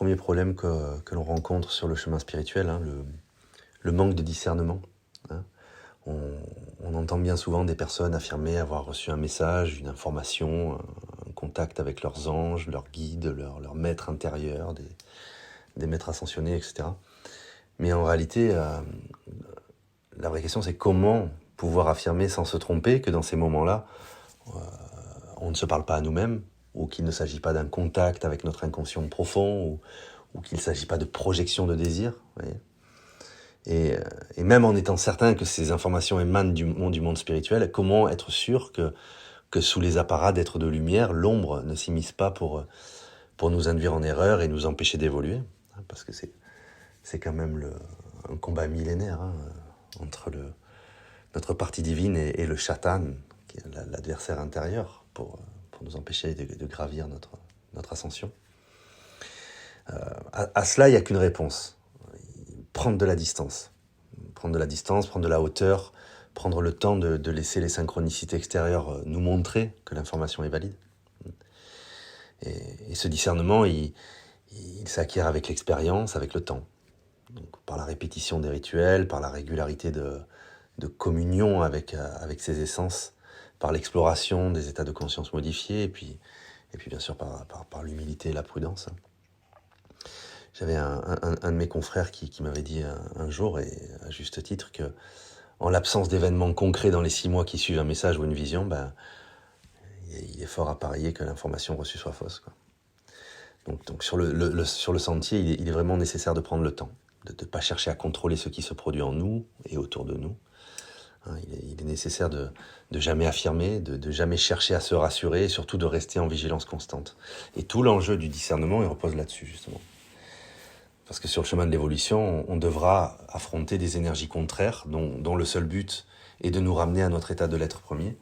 premier problème que l'on rencontre sur le chemin spirituel, hein, le manque de discernement. Hein. On entend bien souvent des personnes affirmer avoir reçu un message, une information, un contact avec leurs anges, leurs guides, leurs maîtres intérieurs, des maîtres ascensionnés, etc. Mais en réalité, la vraie question, c'est comment pouvoir affirmer sans se tromper que dans ces moments-là, on ne se parle pas à nous-mêmes, ou qu'il ne s'agit pas d'un contact avec notre inconscient profond, ou qu'il ne s'agit pas de projection de désir. Vous voyez. Et même en étant certain que ces informations émanent du monde spirituel, comment être sûr que sous les apparats d'êtres de lumière, l'ombre ne s'immisce pas pour nous induire en erreur et nous empêcher d'évoluer. Parce que c'est quand même un combat millénaire, hein, entre notre partie divine et le Shatan, qui est l'adversaire intérieur, pour nous empêcher de gravir notre ascension. À cela, il n'y a qu'une réponse. Prendre de la distance. Prendre de la distance, prendre de la hauteur, prendre le temps de laisser les synchronicités extérieures nous montrer que l'information est valide. Et ce discernement, il s'acquiert avec l'expérience, avec le temps. Donc, par la répétition des rituels, par la régularité de communion avec ses essences, par l'exploration des états de conscience modifiés, et puis bien sûr par l'humilité et la prudence. J'avais un de mes confrères qui m'avait dit un jour, et à juste titre, que en l'absence d'événements concrets dans les 6 mois qui suivent un message ou une vision, il est fort à parier que l'information reçue soit fausse, quoi. Donc sur le sentier, il est vraiment nécessaire de prendre le temps, de ne pas chercher à contrôler ce qui se produit en nous et autour de nous. Hein, il est nécessaire de jamais affirmer, de jamais chercher à se rassurer, et surtout de rester en vigilance constante. Et tout l'enjeu du discernement, il repose là-dessus, justement. Parce que sur le chemin de l'évolution, on devra affronter des énergies contraires, dont le seul but est de nous ramener à notre état de l'être premier.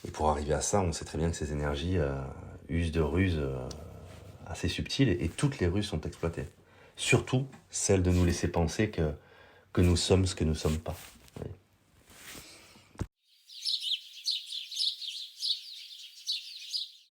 Et pour arriver à ça, on sait très bien que ces énergies usent de ruses assez subtiles, et toutes les ruses sont exploitées. Surtout celle de nous laisser penser que nous sommes ce que nous ne sommes pas.